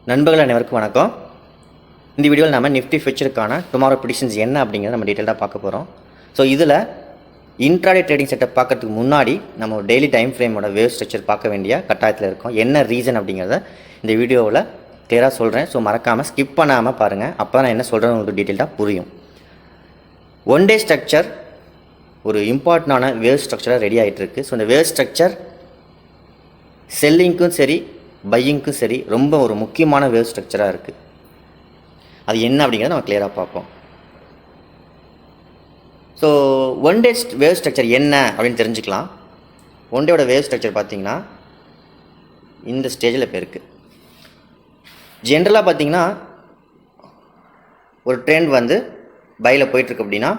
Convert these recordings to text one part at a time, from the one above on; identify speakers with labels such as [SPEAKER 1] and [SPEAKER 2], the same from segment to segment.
[SPEAKER 1] நண்பர்கள் அனைவருக்கும் வணக்கம். இந்த வீடியோவில் நம்ம நிஃப்டி ஃபியூச்சருக்கான டுமாரோ ப்ரெடிக்ஷன்ஸ் என்ன அப்படிங்கிறத நம்ம டீட்டெயிலாக பார்க்க போகிறோம். ஸோ இதில் இன்ட்ராடே ட்ரேடிங் செட்டப் பார்க்கறதுக்கு முன்னாடி நம்ம ஒரு டெய்லி டைம் ஃப்ரேமோட வேவ் ஸ்ட்ரக்சர் பார்க்க வேண்டிய கட்டாயத்தில் இருக்கும். என்ன ரீசன் அப்படிங்கிறத இந்த வீடியோவில் கிளியராக சொல்கிறேன். ஸோ மறக்காமல் ஸ்கிப் பண்ணாமல் பாருங்கள். அப்போ தான் நான் என்ன சொல்கிறேன்னு உங்களுக்கு டீட்டெயிலாக புரியும். ஒன் டே ஸ்ட்ரக்சர் ஒரு இம்பார்ட்டண்டான வேவ் ஸ்ட்ரக்சராக ரெடி ஆகிட்டு இருக்குது. ஸோ இந்த வேவ் ஸ்ட்ரக்சர் செல்லிங்க்கும் சரி பையிங்க்கும் சரி ரொம்ப ஒரு முக்கியமான வேவ் ஸ்ட்ரக்சராக இருக்குது. அது என்ன அப்படிங்கிறத நம்ம கிளியராக பார்ப்போம். So one day wave structure என்ன அப்படின்னு தெரிஞ்சுக்கலாம். ஒன் டேவோட வேவ் ஸ்ட்ரக்சர் பார்த்திங்கன்னா இந்த ஸ்டேஜில் இப்போ இருக்குது. ஜென்ரலாக பார்த்திங்கன்னா ஒரு ட்ரெண்ட் வந்து பையில் போயிட்டுருக்கு அப்படின்னா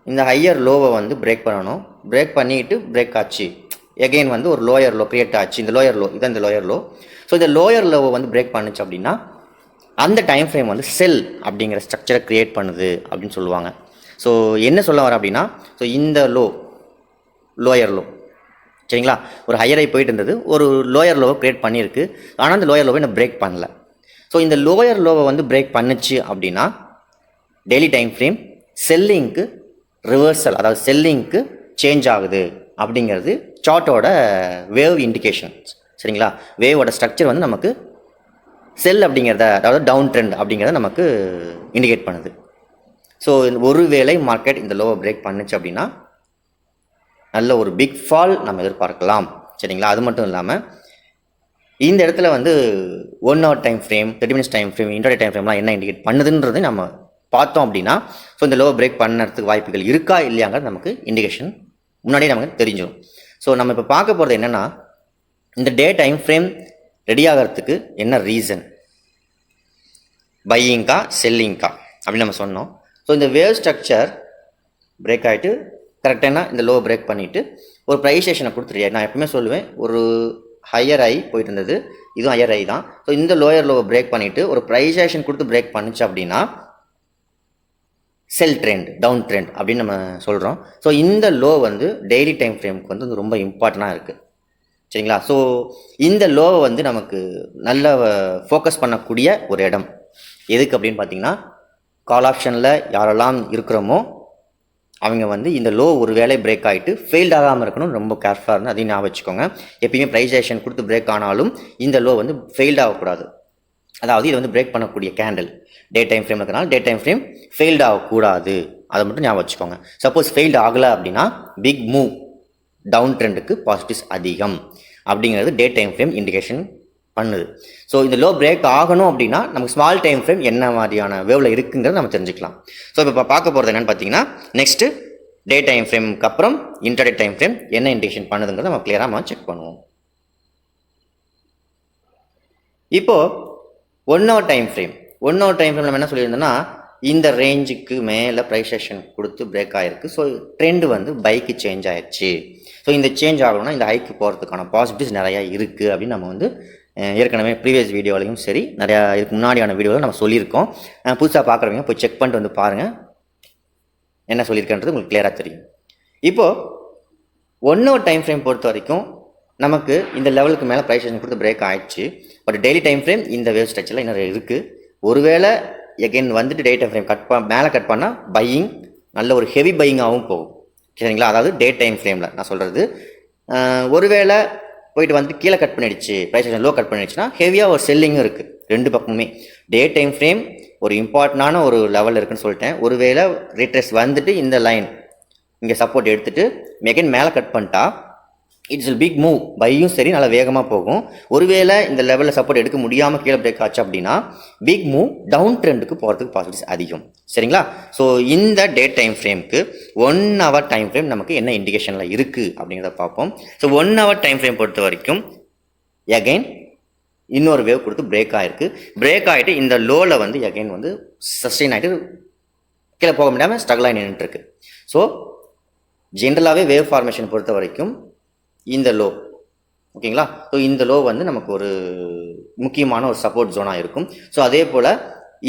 [SPEAKER 1] இந்த ஹையர் லோவை வந்து பிரேக் பண்ணணும். பிரேக் பண்ணிக்கிட்டு பிரேக் ஆச்சு, எகெயின் வந்து ஒரு லோயர் லோ க்ரியேட் ஆச்சு. இந்த லோயர் லோ இதான் இந்த லோயர் லோ. ஸோ இந்த லோயர் லோவை வந்து பிரேக் பண்ணுச்சு அப்படின்னா அந்த டைம் ஃப்ரேம் வந்து செல் அப்படிங்கிற ஸ்ட்ரக்சரை க்ரியேட் பண்ணுது அப்படின்னு சொல்லுவாங்க. ஸோ என்ன சொல்ல வர அப்படின்னா, ஸோ இந்த லோயர் லோ சரிங்களா, ஒரு ஹையரை போயிட்டு இருந்தது, ஒரு லோயர் லோவை க்ரியேட் பண்ணியிருக்கு. ஆனால் அந்த லோயர் லோவை இன்னும் பிரேக் பண்ணல. ஸோ இந்த லோயர் லோவை வந்து பிரேக் பண்ணுச்சு அப்படின்னா டெய்லி டைம் ஃப்ரேம் செல்லிங்க்கு ரிவர்சல், அதாவது செல்லிங்க்கு சேஞ்ச் ஆகுது அப்படிங்கிறது சார்ட்டோட வேவ் இண்டிகேஷன்ஸ். சரிங்களா, வேவோட ஸ்ட்ரக்சர் வந்து நமக்கு செல் அப்படிங்கிறத, அதாவது டவுன் ட்ரெண்ட் அப்படிங்கிறத நமக்கு இண்டிகேட் பண்ணுது. ஸோ ஒருவேளை மார்க்கெட் இந்த லோவை பிரேக் பண்ணுச்சு அப்படின்னா நல்ல ஒரு பிக் ஃபால் நம்ம எதிர்பார்க்கலாம். சரிங்களா, அது மட்டும் இல்லாமல் இந்த இடத்துல வந்து 1 hour time frame, 30 minutes time frame, intraday time ஃப்ரேம்லாம் என்ன இண்டிகேட் பண்ணுதுன்றது நம்ம பார்த்தோம் அப்படின்னா ஸோ இந்த லோவை பிரேக் பண்ணுறதுக்கு வாய்ப்புகள் இருக்கா இல்லையாங்கிறது நமக்கு இண்டிகேஷன் முன்னாடியே நமக்கு தெரிஞ்சிடும். ஸோ நம்ம இப்போ பார்க்க போகிறது என்னென்னா, இந்த டே டைம் ஃப்ரேம் ரெடி ஆகிறதுக்கு என்ன ரீசன், பையிங்கா செல்லிங்கா அப்படின்னு நம்ம சொன்னோம். ஸோ இந்த வேவ் ஸ்ட்ரக்சர் பிரேக் ஆகிட்டு கரெக்டான இந்த லோ பிரேக் பண்ணிவிட்டு ஒரு ப்ரைஸேஷனை கொடுத்துருயா. நான் எப்பவுமே சொல்லுவேன், ஒரு ஹையர் ஐ போயிட்டு இருந்தது, இதுவும் ஹையர் ஐ தான். ஸோ இந்த லோயர் லோவை பிரேக் பண்ணிவிட்டு ஒரு ப்ரைஸேஷன் கொடுத்து பிரேக் பண்ணிச்சு அப்படின்னா செல் ட்ரெண்ட், டவுன் ட்ரெண்ட் அப்படின்னு நம்ம சொல்கிறோம். ஸோ இந்த லோ வந்து டெய்லி டைம் ஃப்ரேமுக்கு வந்து ரொம்ப இம்பார்ட்டண்ட்டாக இருக்குது. சரிங்களா, ஸோ இந்த லோவை வந்து நமக்கு நல்ல ஃபோக்கஸ் பண்ணக்கூடிய ஒரு இடம் எதுக்கு அப்படின்னு பார்த்தீங்கன்னா, கால் ஆப்ஷனில் யாரெல்லாம் இருக்கிறோமோ அவங்க வந்து இந்த லோ ஒரு வேளை பிரேக் ஆகிட்டு ஃபெயில்ட் ஆகாமல் இருக்கணும், ரொம்ப கேர்ஃபுல்லாக இருந்து அதையும் ஞாபகம் வச்சுக்கோங்க. எப்பயுமே ப்ரைஸேஷன் கொடுத்து பிரேக் ஆனாலும் இந்த லோ வந்து ஃபெயில்ட் ஆகக்கூடாது. அதாவது இது வந்து பிரேக் பண்ணக்கூடிய கேண்டில் டே டைம் ஃப்ரேம் இருக்கிறனால டே டைம் ஃப்ரேம் ஃபெயில்ட் ஆகக்கூடாது, அதை மட்டும் ஞாபகம் வச்சுக்கோங்க. சப்போஸ் ஃபெயில்டு ஆகலை அப்படின்னா பிக் மூவ், டவுன் ட்ரெண்டுக்கு பாசிட்டிவ்ஸ் அதிகம் அப்படிங்கிறது டே டைம் ஃப்ரேம் இண்டிகேஷன் பண்ணுது. ஸோ இந்த லோ பிரேக் ஆகணும் அப்படின்னா நமக்கு ஸ்மால் டைம் ஃப்ரேம் என்ன மாதிரியான வேவில் இருக்குங்கிறத நம்ம தெரிஞ்சுக்கலாம். ஸோ இப்போ பார்க்க போகிறது என்னென்னு பார்த்தீங்கன்னா, நெக்ஸ்ட்டு டே டைம் ஃப்ரேமுக்கு அப்புறம் இன்டர்டே டைம் ஃப்ரேம் என்ன இண்டிகேஷன் பண்ணுதுங்கிறத நம்ம கிளியராக நம்ம செக் பண்ணுவோம். இப்போது 1 hour time frame, 1 hour time frame நம்ம என்ன சொல்லியிருந்தோம்னா, இந்த ரேஞ்சுக்கு மேலே ப்ரைஸேஷன் கொடுத்து பிரேக் ஆகிருக்கு. ஸோ ட்ரெண்டு வந்து பைக்கு சேஞ்ச் ஆகிடுச்சு. ஸோ இந்த சேஞ்ச் ஆகணும்னா இந்த ஹைக்கு போகிறதுக்கான பாசிட்டிவ்ஸ் நிறையா இருக்குது அப்படின்னு நம்ம வந்து ஏற்கனவே ப்ரீவியஸ் வீடியோலையும் சரி நிறையா இதுக்கு முன்னாடியான வீடியோவில் நம்ம சொல்லியிருக்கோம். புதுசாக பார்க்குறவங்க போய் செக் பண்ணிட்டு வந்து பாருங்கள், என்ன சொல்லியிருக்கேன்றது உங்களுக்கு கிளியராக தெரியும். இப்போது 1 hour டைம் ஃப்ரேம் பொறுத்த வரைக்கும் நமக்கு இந்த லெவலுக்கு மேலே ப்ரைஸேஷன் கொடுத்து பிரேக் ஆகிடுச்சு. பட் டெய்லி டைம் ஃப்ரேம் இந்த வேவ் ஸ்ட்ரக்சரில் இன்னும் இருக்குது. ஒருவேளை எகெயின் வந்துட்டு டே டைம் ஃப்ரேம் மேலே கட் பண்ணால் பையிங் நல்ல ஒரு ஹெவி பையிங்காகவும் போகும். சரிங்களா, அதாவது டே டைம் ஃப்ரேமில் நான் சொல்கிறது. ஒருவேளை போயிட்டு வந்துட்டு கீழே கட் பண்ணிடுச்சு, ப்ரைஸேஷன் லோ கட் பண்ணிடுச்சுன்னா ஹெவியாக ஒரு செல்லிங்கும் இருக்குது. ரெண்டு பக்கமுமே டே டைம் ஃப்ரேம் ஒரு இம்பார்ட்டண்டான ஒரு லெவல் இருக்குன்னு சொல்லிட்டேன். ஒருவேளை ரீட்ரேஸ் வந்துட்டு இந்த லைன் இங்கே சப்போர்ட் எடுத்துகிட்டு எகெயின் மேலே கட் பண்ணிட்டா இட்ஸ் பிக் மூவ், பையும் சரி நல்லா வேகமாக போகும். ஒருவேளை இந்த லெவலில் சப்போர்ட் எடுக்க முடியாமல் கீழே பிரேக் ஆச்சு அப்படின்னா பிக் மூவ், டவுன் ட்ரெண்டுக்கு போகிறதுக்கு பாசிட்டிவ்ஸ் அதிகம். சரிங்களா, ஸோ இந்த டே டைம் ஃப்ரேமுக்கு 1 hour டைம் ஃப்ரேம் நமக்கு என்ன இண்டிகேஷனில் இருக்குது அப்படிங்கிறத பார்ப்போம். ஸோ 1 hour டைம் ஃப்ரேம் பொறுத்த வரைக்கும் எகெயின் இன்னொரு வேவ் கொடுத்து பிரேக் ஆகிருக்கு. பிரேக் ஆகிட்டு இந்த லோவில் வந்து எகெயின் வந்து சஸ்டெயின் ஆகிட்டு கீழே போக முடியாமல் ஸ்ட்ரகிள் ஆகி நின்றுட்டுருக்கு. ஸோ ஜென்ரலாகவே வேவ் ஃபார்மேஷன் பொறுத்த வரைக்கும் இந்த லோ ஓகேங்களா, ஸோ இந்த லோ வந்து நமக்கு ஒரு முக்கியமான ஒரு சப்போர்ட் ஜோனாக இருக்கும். ஸோ அதே போல்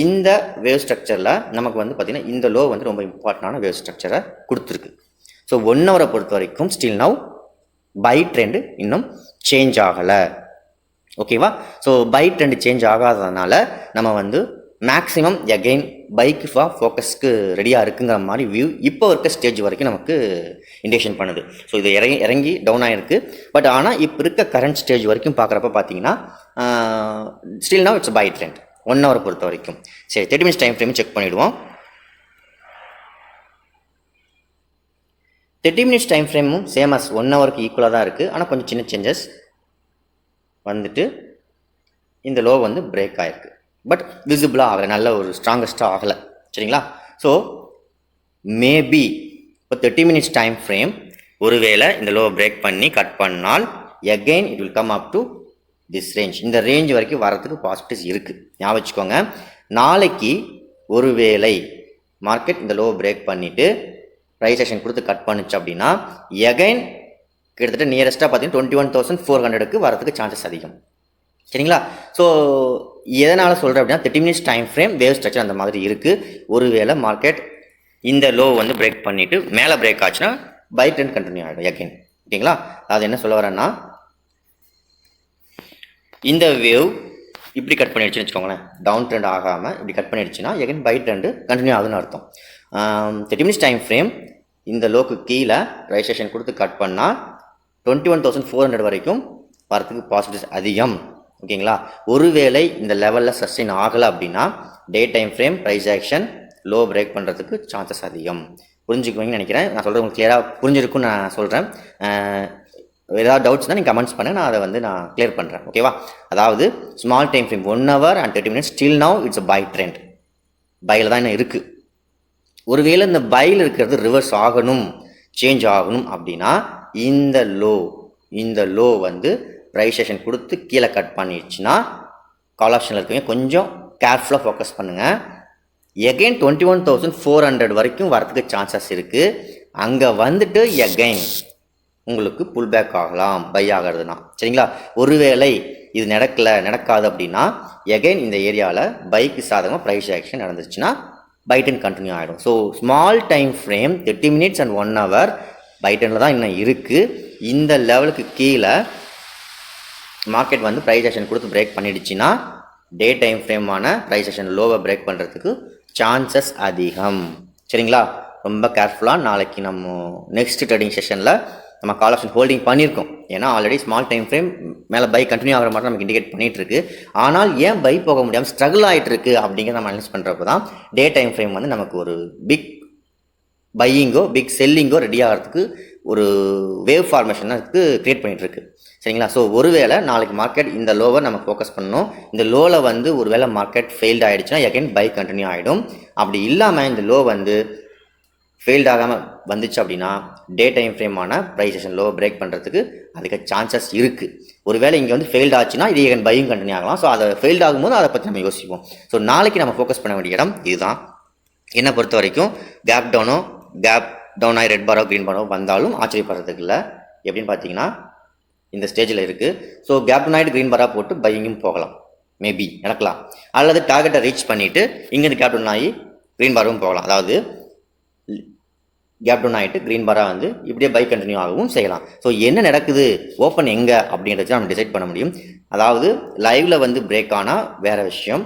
[SPEAKER 1] இந்த வேவ் ஸ்ட்ரக்சரில் நமக்கு வந்து பார்த்திங்கன்னா இந்த லோ வந்து ரொம்ப இம்பார்ட்டண்டான வேவ் ஸ்ட்ரக்சரை கொடுத்துருக்கு. ஸோ 1 hour பொறுத்த வரைக்கும் ஸ்டில் நவ் பை ட்ரெண்டு இன்னும் சேஞ்ச் ஆகலை. ஓகேவா? ஸோ பை ட்ரெண்ட் சேஞ்ச் ஆகாததுனால நம்ம வந்து மேக்ஸிமம் எகெயின் பைக்கு ஃபோக்கஸ்க்கு ரெடியாக இருக்குங்கிற மாதிரி வியூ இப்போ இருக்க ஸ்டேஜ் வரைக்கும் நமக்கு இண்டிகேஷன் பண்ணுது. ஸோ இது இறங்கி டவுன் ஆகிருக்கு. பட் ஆனால் இப்போ இருக்க கரண்ட் ஸ்டேஜ் வரைக்கும் பார்க்குறப்ப பார்த்தீங்கன்னா still now it's buy trend 1 hour பொறுத்த வரைக்கும். சரி, 30 மினிட்ஸ் டைம் ஃப்ரேம் செக் பண்ணிவிடுவோம். 30 மினிட்ஸ் டைம் ஃப்ரேமும் சேம் அஸ் 1 ஹவருக்கு ஈக்குவலாக தான் இருக்குது. ஆனால் கொஞ்சம் சின்ன சேஞ்சஸ் வந்துட்டு இந்த லோ வந்து பிரேக் ஆகிருக்கு. பட் விசிபிளாக ஆகலை, நல்ல ஒரு ஸ்ட்ராங்கஸ்ட்டாக ஆகலை. சரிங்களா? ஸோ மேபி இப்போ 30 மினிட்ஸ் டைம் ஃப்ரேம் ஒருவேளை இந்த லோ பிரேக் பண்ணி கட் பண்ணால் again it will come up to this range. இந்த ரேஞ்ச் வரைக்கும் வரதுக்கு பாசிபிலிட்டிஸ் இருக்குது. ஞாபகம் வச்சுக்கோங்க. நாளைக்கு ஒருவேளை மார்க்கெட் இந்த லோ பிரேக் பண்ணிவிட்டு ப்ரைஸ் ஆக்ஷன் கொடுத்து கட் பண்ணுச்சு அப்படின்னா எகைன் கிட்டத்தட்ட நியரஸ்ட்டாக பார்த்தீங்கன்னா 21,400க்கு வரதுக்கு சான்சஸ் அதிகம். சரிங்களா? ஸோ எதனால் சொல்கிறேன் அப்படின்னா 30 minutes time frame wave structure அந்த மாதிரி இருக்குது. ஒருவேளை மார்க்கெட் இந்த லோ வந்து பிரேக் பண்ணிவிட்டு மேலே பிரேக் ஆச்சுன்னா பை ட்ரெண்ட் கண்டினியூ ஆகிடும் எகைன். ஓகேங்களா? அது என்ன சொல்ல வரேன்னா, இந்த வேவ் இப்படி கட் பண்ணிடுச்சுன்னு வச்சுக்கோங்களேன், டவுன் ட்ரெண்ட் ஆகாமல் இப்படி கட் பண்ணிடுச்சுன்னா எகைன் பை ட்ரெண்டு கண்டினியூ ஆகுதுன்னு அர்த்தம். 30 மினிட்ஸ் டைம் ஃப்ரேம் இந்த லோக்கு கீழே ரெஜிஸ்ட்ரேஷன் கொடுத்து கட் பண்ணால் 21,400 வரைக்கும் வரத்துக்கு பாசிபிலிட்டிஸ் அதிகம். ஓகேங்களா? ஒருவேளை இந்த லெவலில் சஸ்டெயின் ஆகலை அப்படின்னா day time frame price action low break பண்ணுறதுக்கு சான்சஸ் அதிகம். புரிஞ்சுக்குவீங்கன்னு நினைக்கிறேன். நான் சொல்கிறது உங்களுக்கு கிளியராக புரிஞ்சிருக்குன்னு நான் சொல்கிறேன். ஏதாவது டவுட்ஸ் தான் நீங்கள் கமெண்ட்ஸ் பண்ண, நான் அதை வந்து நான் கிளியர் பண்ணுறேன். ஓகேவா? அதாவது small time frame 1 hour and 30 minutes still now it's buy trend. பையில் தான் என்ன இருக்குது. ஒருவேளை இந்த பையில் இருக்கிறது ரிவர்ஸ் ஆகணும், சேஞ்ச் ஆகணும் அப்படின்னா இந்த லோ வந்து ப்ரைஸ் ஆக்ஷன் கொடுத்து கீழே கட் பண்ணிடுச்சுன்னா கால் ஆப்ஷனில் இருக்கவங்க கொஞ்சம் கேர்ஃபுல்லாக ஃபோக்கஸ் பண்ணுங்கள். எகைன் 21,400 வரைக்கும் வரதுக்கு சான்சஸ் இருக்குது. அங்கே வந்துட்டு எகைன் உங்களுக்கு புல் பேக் ஆகலாம் பை ஆகிறதுனா. சரிங்களா? ஒருவேளை இது நடக்காது அப்படின்னா எகைன் இந்த ஏரியாவில் பைக்கு சாதகமாக ப்ரைஸ் ஆக்ஷன் நடந்துச்சுன்னா பை டென் கண்டினியூ ஆகிடும். So small time frame 30 minutes and 1 hour buy டெனில் தான் இன்னும் இருக்குது. இந்த லெவலுக்கு கீழே மார்க்கெட் வந்து ப்ரைஸ் ஆக்ஷன் கொடுத்து பிரேக் பண்ணிடுச்சுன்னா டே டைம் ஃப்ரேமான ப்ரைஸ் ஆக்ஷன் லோவை பிரேக் பண்ணுறதுக்கு சான்சஸ் அதிகம். சரிங்களா? ரொம்ப கேர்ஃபுல்லாக நாளைக்கு நம்ம நெக்ஸ்ட் ட்ரேடிங் செஷனில் நம்ம கால் ஆப்ஷன் ஹோல்டிங் பண்ணியிருக்கோம். ஏன்னா ஆல்ரெடி ஸ்மால் டைம் ஃப்ரேம் மேலே பை கண்டினியூ ஆகிற மாதிரி நமக்கு இண்டிகேட் பண்ணிகிட்டு இருக்கு. ஆனால் ஏன் பை போக முடியாமல் ஸ்ட்ரகிள் ஆகிட்டு இருக்கு அப்படிங்கிறத நம்ம அனலைஸ் பண்ணுறப்போ தான் டே டைம் ஃப்ரேம் வந்து நமக்கு ஒரு பிக் பையிங்கோ பிக் செல்லிங்கோ ரெடி ஆகிறதுக்கு ஒரு வேவ் ஃபார்மேஷனுக்கு க்ரியேட் பண்ணிகிட்ருக்கு. சரிங்களா? ஸோ ஒருவேளை நாளைக்கு மார்க்கெட் இந்த லோவை நம்ம ஃபோக்கஸ் பண்ணணும். இந்த லோவில் வந்து ஒருவேளை மார்க்கெட் ஃபெயில்டு ஆகிடுச்சுன்னா எகைன் பை கண்டினியூ ஆகிடும். அப்படி இல்லாமல் இந்த லோ வந்து ஃபெயில்ட் ஆகாமல் வந்துச்சு அப்படின்னா டே டைம் ஃப்ரேமான ப்ரைஸேஷன் லோ பிரேக் பண்ணுறதுக்கு அதுக்கு சான்சஸ் இருக்குது. ஒருவேளை இங்கே வந்து ஃபெயில்ட் ஆச்சுன்னா இது என் பையும் கண்டினியூ ஆகலாம். ஸோ அதை ஃபெயில்ட் ஆகும்போது அதை பற்றி நம்ம யோசிப்போம். ஸோ நாளைக்கு நம்ம ஃபோக்கஸ் பண்ண வேண்டிய இடம் இதுதான். என்னை பொறுத்த வரைக்கும் கேப் டவுன் ஆகி ரெட் பாரோ க்ரீன் பாரோ வந்தாலும் ஆச்சரியப்படுறதுக்கு இல்லை. எப்படின்னு பார்த்தீங்கன்னா இந்த ஸ்டேஜில் இருக்குது. ஸோ கேப் டவுன் ஆகிட்டு க்ரீன் பாரா போட்டு பையிங்கும் போகலாம், மேபி நடக்கலாம். அல்லது டார்கெட்டை ரீச் பண்ணிவிட்டு இங்கேருந்து கேப் டவுன் ஆகி க்ரீன் பாராவும் போகலாம். அதாவது கேப் டவுன் ஆகிட்டு க்ரீன் பாரா வந்து இப்படியே பை கண்டினியூ ஆகவும் செய்யலாம். ஸோ என்ன நடக்குது, ஓப்பன் எங்கே அப்படின்றத நம்ம டிசைட் பண்ண முடியும். அதாவது லைவில் வந்து பிரேக் ஆனால் வேறு விஷயம்,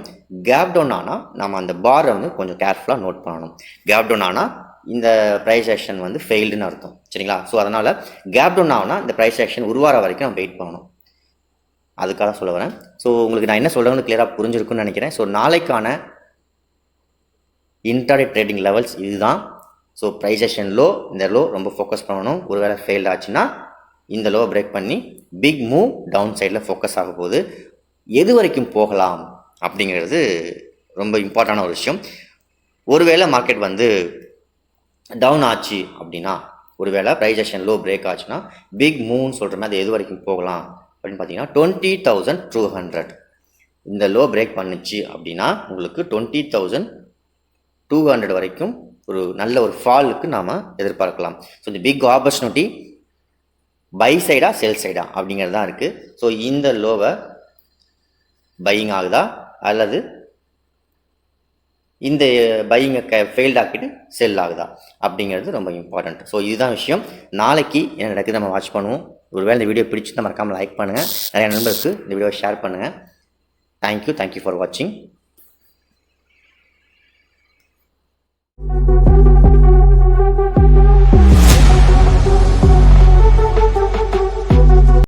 [SPEAKER 1] கேப் டவுன் ஆனால் நம்ம அந்த பாரை வந்து கொஞ்சம் கேர்ஃபுல்லாக நோட் பண்ணணும். கேப் டவுன் ஆனால் இந்த ப்ரைஸ் ஆக்ஷன் வந்து ஃபெயில்டுன்னு அர்த்தம். சரிங்களா? ஸோ அதனால் கேப் டவுன் ஆகுனா இந்த ப்ரைஸ் ஆக்ஷன் உருவார வரைக்கும் நம்ம வெயிட் பண்ணணும். அதுக்காக சொல்ல வரேன். ஸோ உங்களுக்கு நான் என்ன சொல்கிறேன்னு கிளியராக புரிஞ்சிருக்குன்னு நினைக்கிறேன். ஸோ நாளைக்கான இன்ட்ராடே ட்ரேடிங் லெவல்ஸ் இதுதான். ஸோ ப்ரைஸ் ஆக்ஷன் லோ, இந்த லோ ரொம்ப ஃபோக்கஸ் பண்ணணும். ஒருவேளை ஃபெயில்ட் ஆச்சுன்னா இந்த லோ பிரேக் பண்ணி பிக் மூவ் டவுன் சைடில் ஃபோக்கஸ் ஆக போகுது. எது வரைக்கும் போகலாம் அப்படிங்கிறது ரொம்ப இம்பார்ட்டண்டான ஒரு விஷயம். ஒருவேளை மார்க்கெட் வந்து டவுன் ஆச்சு அப்படின்னா, ஒருவேளை ப்ரைஸ் ஆக்ஷன் லோ பிரேக் ஆச்சுன்னா பிக் மூவ்னு சொல்கிற மாதிரி அது எது வரைக்கும் போகலாம் அப்படின்னு பார்த்தீங்கன்னா 20,200 இந்த லோ பிரேக் பண்ணுச்சு அப்படின்னா உங்களுக்கு 20,200 வரைக்கும் ஒரு நல்ல ஒரு ஃபாலுக்கு நாம் எதிர்பார்க்கலாம். ஸோ இந்த பிக் ஆப்பர்ச்சுனிட்டி பை சைடா செல் சைடா அப்படிங்கிறது தான் இருக்குது. ஸோ இந்த லோவை பையிங் ஆகுதா அல்லது இந்த பையிங்கை ஃபெயில்ட் ஆக்கிட்டு செல் ஆகுதா அப்படிங்கிறது ரொம்ப இம்பார்ட்டண்ட். ஸோ இதுதான் விஷயம். நாளைக்கு என்ன நடக்குது நம்ம வாட்ச் பண்ணுவோம். ஒருவேளை இந்த வீடியோ பிடிச்சிருந்தா மறக்காமல் லைக் பண்ணுங்கள், நிறைய நண்பருக்கு இந்த வீடியோவை ஷேர் பண்ணுங்கள். தேங்க்யூ ஃபார் வாட்சிங்.